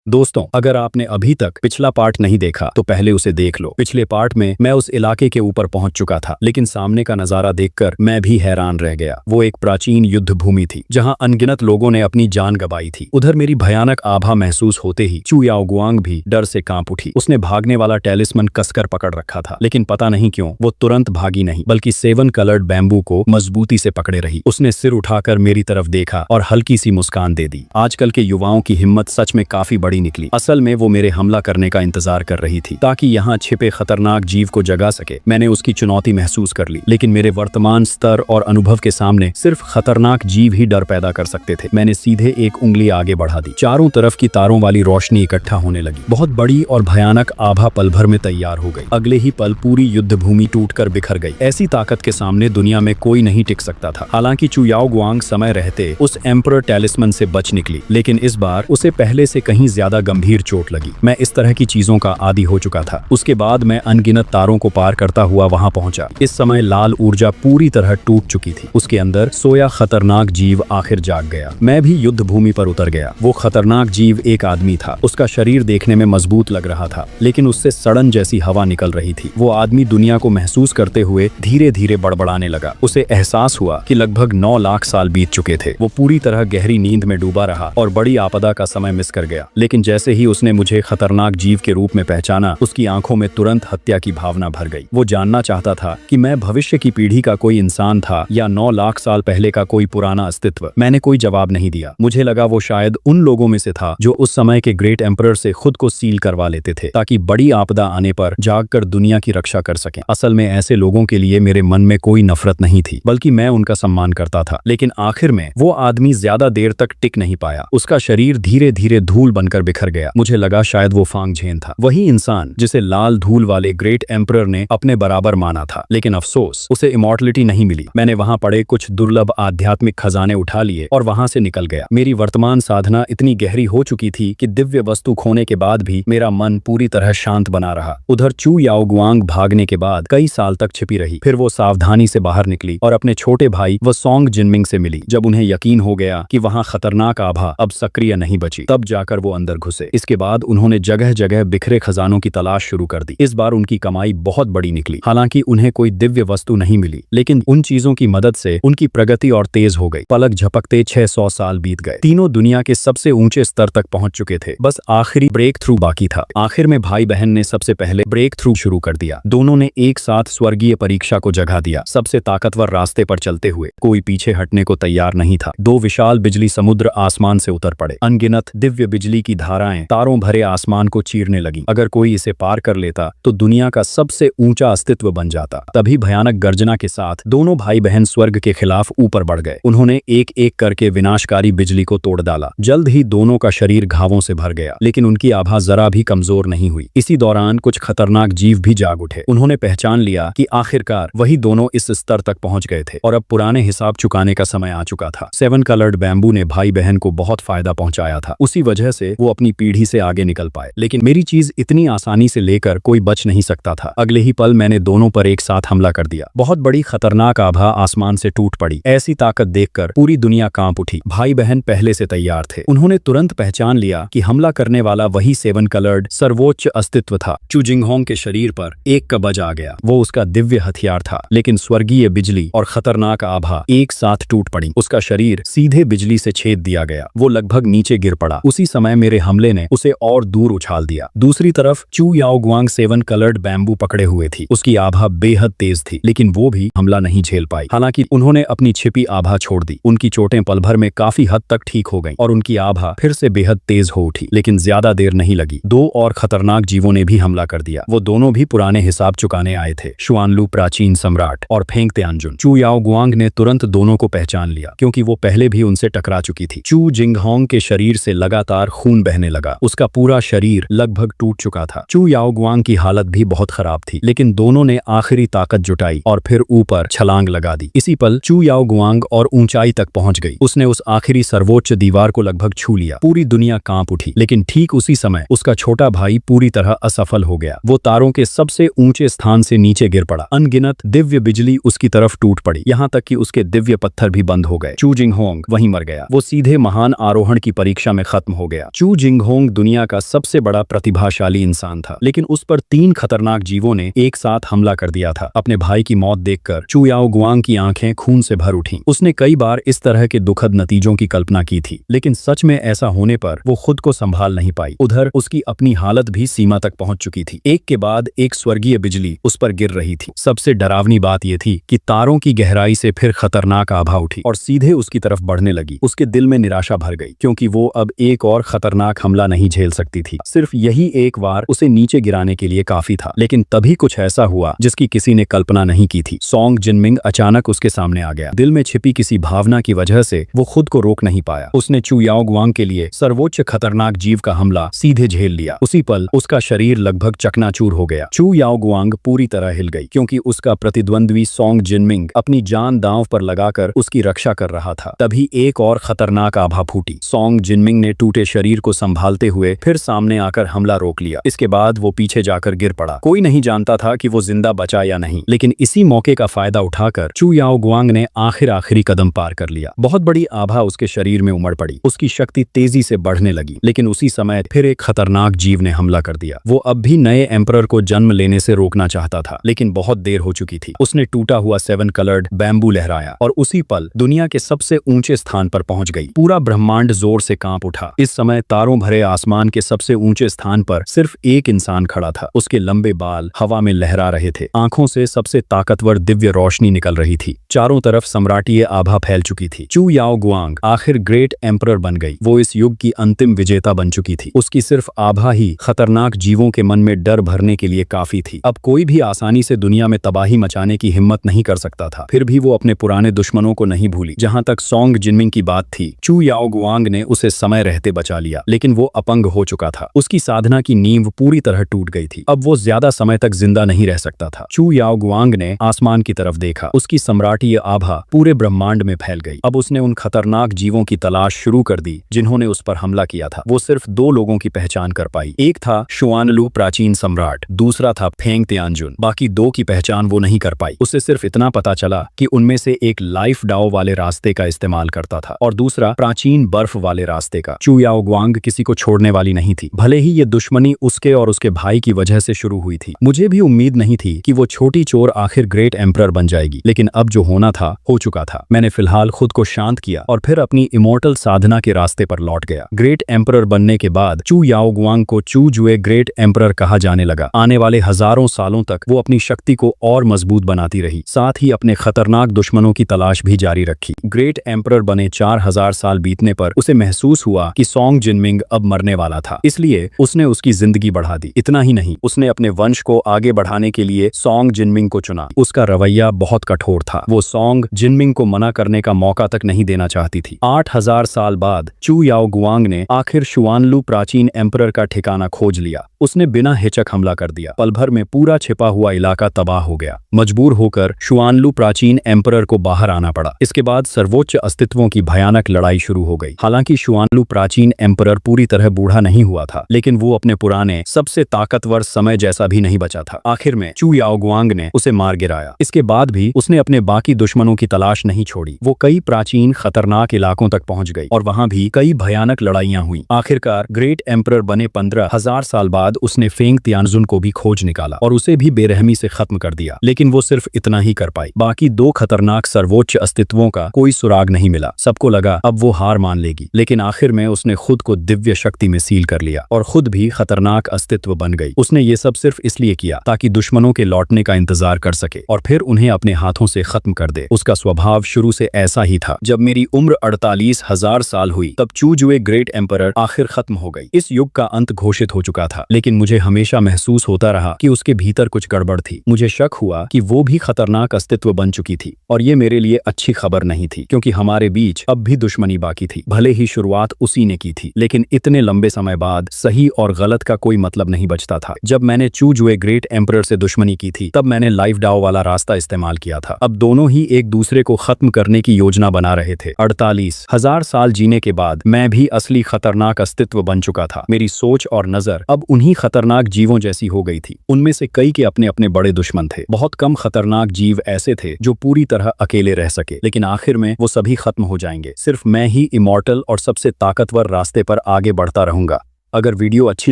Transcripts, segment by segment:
दोस्तों, अगर आपने अभी तक पिछला पार्ट नहीं देखा तो पहले उसे देख लो। पिछले पार्ट में मैं उस इलाके के ऊपर पहुंच चुका था, लेकिन सामने का नजारा देखकर मैं भी हैरान रह गया। वो एक प्राचीन युद्ध भूमि थी जहां अनगिनत लोगों ने अपनी जान गंवाई थी। उधर मेरी भयानक आभा महसूस होते ही चू याओगुआंग भी डर से कांप उठी। उसने भागने वाला टेलिस्मन कसकर पकड़ रखा था, लेकिन पता नहीं क्यों वो तुरंत भागी नहीं, बल्कि 7 कलर्ड बैम्बू को मजबूती से पकड़े रही। उसने सिर उठाकर मेरी तरफ देखा और हल्की सी मुस्कान दे दी। आजकल के युवाओं की हिम्मत सच में काफी बड़ी निकली। असल में वो मेरे हमला करने का इंतजार कर रही थी ताकि यहाँ छिपे खतरनाक जीव को जगा सके। मैंने उसकी चुनौती महसूस कर ली, लेकिन मेरे वर्तमान स्तर और अनुभव के सामने सिर्फ खतरनाक जीव ही डर पैदा कर सकते थे। मैंने सीधे एक उंगली आगे बढ़ा दी। चारों तरफ की तारों वाली रोशनी इकट्ठा होने लगी। बहुत बड़ी और भयानक आभा पल भर में तैयार हो गई। अगले ही पल पूरी युद्ध भूमि टूटकर बिखर गई। ऐसी ताकत के सामने दुनिया में कोई नहीं टिक सकता था। हालांकि चू याओगुआंग समय रहते उस एम्परर टेलिस्मन से बच निकली, लेकिन इस बार उसे पहले से कहीं ज्यादा गंभीर चोट लगी। मैं इस तरह की चीजों का आदी हो चुका था। उसके बाद मैं अनगिनत तारों को पार करता हुआ वहां पहुंचा। इस समय लाल ऊर्जा पूरी तरह टूट चुकी थी। उसके अंदर सोया खतरनाक जीव आखिर जाग गया। मैं भी युद्ध भूमि पर उतर गया। वो खतरनाक जीव एक आदमी था। उसका शरीर देखने में मजबूत लग रहा था, लेकिन उससे सड़न जैसी हवा निकल रही थी। वो आदमी दुनिया को महसूस करते हुए धीरे धीरे बड़बड़ाने लगा। उसे एहसास हुआ कि लगभग 9 लाख साल बीत चुके थे। वो पूरी तरह गहरी नींद में डूबा रहा और बड़ी आपदा का समय मिस कर गया। लेकिन जैसे ही उसने मुझे खतरनाक जीव के रूप में पहचाना, उसकी आंखों में तुरंत हत्या की भावना भर गई। वो जानना चाहता था कि मैं भविष्य की पीढ़ी का कोई इंसान था या 9 लाख साल पहले का कोई पुराना अस्तित्व। मैंने कोई जवाब नहीं दिया। मुझे लगा वो शायद उन लोगों में से था जो उस समय के ग्रेट एम्परर से खुद को सील करवा लेते थे ताकि बड़ी आपदा आने पर जागकर दुनिया की रक्षा कर सकें। असल में ऐसे लोगों के लिए मेरे मन में कोई नफरत नहीं थी, बल्कि मैं उनका सम्मान करता था। लेकिन आखिर में वो आदमी ज्यादा देर तक टिक नहीं पाया। उसका शरीर धीरे धीरे धूल बनकर बिखर गया। मुझे लगा शायद वो फांग झेन था, वही इंसान जिसे लाल धूल वाले ग्रेट एम्परर ने अपने बराबर माना था। लेकिन अफसोस, उसे इमॉर्टलिटी नहीं मिली। मैंने वहां पड़े कुछ दुर्लभ आध्यात्मिक खजाने उठा लिए और वहां से निकल गया। मेरी वर्तमान साधना इतनी गहरी हो चुकी थी कि दिव्य वस्तु खोने के बाद भी मेरा मन पूरी तरह शांत बना रहा। उधर चू याओगुआंग भागने के बाद कई साल तक छिपी रही। फिर वो सावधानी से बाहर निकली और अपने छोटे भाई वसोंग जिनमिंग से मिली। जब उन्हें यकीन हो गया कि वहां खतरनाक आभा अब सक्रिय नहीं बची, तब जाकर वो अंदर घुसे। इसके बाद उन्होंने जगह जगह बिखरे खजानों की तलाश शुरू कर दी। इस बार उनकी कमाई बहुत बड़ी निकली। हालांकि उन्हें कोई दिव्य वस्तु नहीं मिली, लेकिन उन चीजों की मदद से उनकी प्रगति और तेज हो गई। पलक झपकते 600 साल बीत गए। तीनों दुनिया के सबसे ऊंचे स्तर तक पहुंच चुके थे। बस आखिरी ब्रेक थ्रू बाकी था। आखिर में भाई बहन ने सबसे पहले ब्रेक थ्रू शुरू कर दिया। दोनों ने एक साथ स्वर्गीय परीक्षा को जगा दिया। सबसे ताकतवर रास्ते पर चलते हुए कोई पीछे हटने को तैयार नहीं था। 2 विशाल बिजली समुद्र आसमान से उतर पड़े। अनगिनत दिव्य बिजली की धाराएं तारों भरे आसमान को चीरने लगी। अगर कोई इसे पार कर लेता तो दुनिया का सबसे ऊंचा अस्तित्व बन जाता। तभी भयानक गर्जना के साथ दोनों भाई बहन स्वर्ग के खिलाफ ऊपर बढ़ गए। उन्होंने एक एक करके विनाशकारी बिजली को तोड़ डाला। जल्द ही दोनों का शरीर घावों से भर गया, लेकिन उनकी आभा जरा भी कमजोर नहीं हुई। इसी दौरान कुछ खतरनाक जीव भी जाग उठे। उन्होंने पहचान लिया कि आखिरकार वही दोनों इस स्तर तक पहुंच गए थे और अब पुराने हिसाब चुकाने का समय आ चुका था। 7 कलर्ड बैम्बू ने भाई बहन को बहुत फायदा पहुंचाया था। उसी वजह से वो अपनी पीढ़ी से आगे निकल पाए। लेकिन मेरी चीज इतनी आसानी से लेकर कोई बच नहीं सकता था। अगले ही पल मैंने दोनों पर एक साथ हमला कर दिया। बहुत बड़ी खतरनाक आभा आसमान से टूट पड़ी। ऐसी ताकत देखकर पूरी दुनिया कांप उठी। भाई बहन पहले से तैयार थे। उन्होंने तुरंत पहचान लिया कि हमला करने वाला वही 7 कलर्ड सर्वोच्च अस्तित्व था। चू जिंगहोंग के शरीर पर एक कवच आ गया। वो उसका दिव्य हथियार था, लेकिन स्वर्गीय बिजली और खतरनाक आभा एक साथ टूट पड़ी। उसका शरीर सीधे बिजली से छेद दिया गया। वो लगभग नीचे गिर पड़ा। उसी समय मेरे हमले ने उसे और दूर उछाल दिया। दूसरी तरफ चू याओगुआंग 7 कलर्ड बैम्बू पकड़े हुए थी। उसकी आभा बेहद तेज थी, लेकिन वो भी हमला नहीं झेल पाई। हालांकि उन्होंने अपनी छिपी आभा छोड़ दी। उनकी चोटें पल भर में काफी हद तक ठीक हो गईं और उनकी आभा फिर से बेहद तेज हो उठी। लेकिन ज्यादा देर नहीं लगी। 2 और खतरनाक जीवों ने भी हमला कर दिया। वो दोनों भी पुराने हिसाब चुकाने आए थे। शुआनलू प्राचीन सम्राट और फेंग त्यानजुन। चू याओगुआंग ने तुरंत दोनों को पहचान लिया, क्योंकि वो पहले भी उनसे टकरा चुकी थी। चू जिंगहोंग के शरीर से लगातार खून बहने लगा। उसका पूरा शरीर लगभग टूट चुका था। चू याओगुआंग की हालत भी बहुत खराब थी, लेकिन दोनों ने आखिरी ताकत जुटाई और फिर ऊपर छलांग लगा दी। इसी पल चू याओगुआंग और ऊंचाई तक पहुंच गई। उसने उस आखिरी सर्वोच्च दीवार को लगभग छू लिया। पूरी दुनिया कांप उठी। लेकिन ठीक उसी समय उसका छोटा भाई पूरी तरह असफल हो गया। वो तारों के सबसे ऊंचे स्थान से नीचे गिर पड़ा। अनगिनत दिव्य बिजली उसकी तरफ टूट पड़ी, यहाँ तक कि उसके दिव्य पत्थर भी बंद हो गए। चू जिंगहोंग वहीं मर गया। वो सीधे महान आरोहण की परीक्षा में खत्म हो गया। चू जिंगहोंग दुनिया का सबसे बड़ा प्रतिभाशाली इंसान था, लेकिन उस पर 3 खतरनाक जीवों ने एक साथ हमला कर दिया था। अपने भाई की मौत देखकर चू याओगुआंग की आंखें खून से भर उठीं। उसने कई बार इस तरह के दुखद नतीजों की कल्पना की थी, लेकिन सच में ऐसा होने पर वो खुद को संभाल नहीं पाई। उधर उसकी अपनी हालत भी सीमा तक पहुंच चुकी थी। एक के बाद एक स्वर्गीय बिजली उस पर गिर रही थी। सबसे डरावनी बात यह थी कि तारों की गहराई से फिर खतरनाक आभा उठी और सीधे उसकी तरफ बढ़ने लगी। उसके दिल में निराशा भर गई, क्योंकि वो अब एक और खतरनाक हमला नहीं झेल सकती थी। सिर्फ यही एक वार उसे नीचे गिराने के लिए काफी था। लेकिन तभी कुछ ऐसा हुआ जिसकी किसी ने कल्पना नहीं की थी। सोंग जिनमिंग अचानक उसके सामने आ गया। दिल में छिपी किसी भावना की वजह से वो खुद को रोक नहीं पाया। उसने चू याओगुआंग के लिए सर्वोच्च खतरनाक जीव का हमला सीधे झेल लिया। उसी पल उसका शरीर लगभग चकनाचूर हो गया। चू याओगुआंग पूरी तरह हिल गई, क्योंकि उसका प्रतिद्वंद्वी सोंग जिनमिंग अपनी जान दांव पर लगाकर उसकी रक्षा कर रहा था। तभी एक और खतरनाक आभा फूटी। सोंग जिनमिंग ने टूटे शरीर को संभालते हुए फिर सामने आकर हमला रोक लिया। इसके बाद वो पीछे जाकर गिर पड़ा। कोई नहीं जानता था कि वो जिंदा बचा या नहीं, लेकिन इसी मौके का फायदा उठाकर चू याओगुआंग ने आखिरी कदम पार कर लिया। बहुत बड़ी आभा उसके शरीर में उमड़ पड़ी। उसकी शक्ति तेजी से बढ़ने लगी, लेकिन उसी समय फिर एक खतरनाक जीव ने हमला कर दिया। वो अब भी नए एम्परर को जन्म लेने से रोकना चाहता था, लेकिन बहुत देर हो चुकी थी। उसने टूटा हुआ 7 कलर्ड बैम्बू लहराया और उसी पल दुनिया के सबसे ऊंचे स्थान पर पहुंच गई। पूरा ब्रह्मांड जोर से कांप उठा। इस समय तारों भरे आसमान के सबसे ऊंचे स्थान पर सिर्फ एक इंसान खड़ा था। उसके लंबे बाल हवा में लहरा रहे थे। आंखों से सबसे ताकतवर दिव्य रोशनी निकल रही थी। चारों तरफ सम्राटीय आभा फैल चुकी थी। चू याओगुआंग आखिर ग्रेट एम्परर बन गई। वो इस युग की अंतिम विजेता बन चुकी थी। उसकी सिर्फ आभा ही खतरनाक जीवों के मन में डर भरने के लिए काफी थी। अब कोई भी आसानी से दुनिया में तबाही मचाने की हिम्मत नहीं कर सकता था। फिर भी वो अपने पुराने दुश्मनों को नहीं भूली। जहां तक सोंग जिनमिंग की बात थी, चू याओगुआंग ने उसे समय रहते बचा लिया, लेकिन वो अपंग हो चुका था। उसकी साधना की नींव पूरी तरह टूट गई थी। अब वो ज्यादा समय तक जिंदा नहीं रह सकता था। चू याओगुआंग ने आसमान की तरफ देखा। उसकी सम्राटीय आभा पूरे ब्रह्मांड में फैल गई। अब उसने उन खतरनाक जीवों की तलाश शुरू कर दी जिन्होंने उस पर हमला किया था। वो सिर्फ 2 लोगों की पहचान कर पाई। एक था शुआनलू प्राचीन सम्राट, दूसरा था फेंग तियानजुन। बाकी 2 की पहचान वो नहीं कर पाई। उसे सिर्फ इतना पता चला कि उनमें से एक लाइफ डाओ वाले रास्ते का इस्तेमाल करता था और दूसरा प्राचीन बर्फ वाले रास्ते का। चू याओगुआंग किसी को छोड़ने वाली नहीं थी, भले ही ये दुश्मनी उसके और उसके भाई की वजह से शुरू हुई थी। मुझे भी उम्मीद नहीं थी कि वो छोटी चोर आखिर ग्रेट एम्परर बन जाएगी, लेकिन अब जो होना था हो चुका था। मैंने फिलहाल खुद को शांत किया और फिर अपनी इमोर्टल साधना के रास्ते पर लौट गया। ग्रेट एम्परर बनने के बाद चू याओगुआंग को चू जुए ग्रेट एम्परर कहा जाने लगा। आने वाले हजारों सालों तक वो अपनी शक्ति को और मजबूत बनाती रही, साथ ही अपने खतरनाक दुश्मनों की तलाश भी जारी रखी। ग्रेट एम्परर बने 4000 साल बीतने पर उसे महसूस हुआ कि सोंग जिनमिंग अब मरने वाला था, इसलिए उसने उसकी जिंदगी बढ़ा दी। इतना ही नहीं, उसने अपने वंश को आगे बढ़ाने के लिए सोंग जिनमिंग को चुना। उसका रवैया बहुत कठोर था। वो सोंग जिनमिंग को मना करने का मौका तक नहीं देना चाहती थी। 8000 साल बाद चू याओगुआंग ने आखिर शुआनलू प्राचीन एम्परर का ठिकाना खोज लिया। उसने बिना हिचक हमला कर दिया। पल भर में पूरा छिपा हुआ इलाका तबाह हो गया। मजबूर होकर शुआनलू प्राचीन एम्परर को बाहर आना पड़ा। इसके बाद सर्वोच्च अस्तित्वों की भयानक लड़ाई शुरू हो गई। हालांकि शुआनलू प्राचीन एम्परर पूरी तरह बूढ़ा नहीं हुआ था, लेकिन वो अपने पुराने सबसे ताकतवर समय जैसा भी नहीं बचा था। आखिर में चू याओगुआंग ने उसे मार गिराया। इसके बाद भी उसने अपने बाकी दुश्मनों की तलाश नहीं छोड़ी। वो कई प्राचीन खतरनाक इलाकों तक पहुंच गई और वहां भी कई भयानक लड़ाइयां हुई। आखिरकार ग्रेट एम्परर बने 15000 साल बाद उसने फेंग तियानजुन को भी खोज निकाला और उसे भी बेरहमी से खत्म कर दिया। लेकिन वो सिर्फ इतना ही कर पाई। बाकी 2 खतरनाक सर्वोच्च अस्तित्वों का कोई सुराग नहीं मिला। सबको लगा अब वो हार मान लेगी, लेकिन आखिर में उसने खुद को दिव्य शक्ति में सील कर लिया और खुद भी खतरनाक अस्तित्व बन गई। उसने ये सब सिर्फ इसलिए किया ताकि दुश्मनों के लौटने का इंतजार कर सके और फिर उन्हें अपने हाथों से खत्म कर दे। उसका स्वभाव शुरू से ऐसा ही था। जब मेरी उम्र 48,000 साल हुई तब चू जुए ग्रेट एम्परर आखिर खत्म हो गई। इस युग का अंत घोषित हो चुका था, लेकिन मुझे हमेशा महसूस होता रहा कि उसके भीतर कुछ गड़बड़ थी। मुझे शक हुआ कि वो भी खतरनाक अस्तित्व बन चुकी थी और ये मेरे लिए अच्छी खबर नहीं थी, क्योंकि हमारे बीच अब भी दुश्मनी बाकी थी। भले ही शुरुआत उसी ने की थी, लेकिन इतने लंबे समय बाद सही और गलत का कोई मतलब नहीं बचता था। जब मैंने चू जुए ग्रेट एम्परर से दुश्मनी की थी तब मैंने लाइफ डाओ वाला रास्ता इस्तेमाल किया था। अब दोनों ही एक दूसरे को खत्म करने की योजना बना रहे थे। 48,000 साल जीने के बाद मैं भी असली खतरनाक अस्तित्व बन चुका था। मेरी सोच और नजर अब उन्हीं खतरनाक जीवों जैसी हो गई थी। उनमें से कई के अपने अपने बड़े दुश्मन थे। बहुत कम खतरनाक जीव ऐसे थे जो पूरी तरह अकेले रह सके, लेकिन आखिर में वो सभी खत्म हो जाएंगे। सिर्फ मैं ही इमॉर्टल और सबसे ताकतवर रास्ते पर आगे बढ़ता रहूंगा। अगर वीडियो अच्छी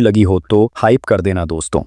लगी हो तो हाइप कर देना दोस्तों।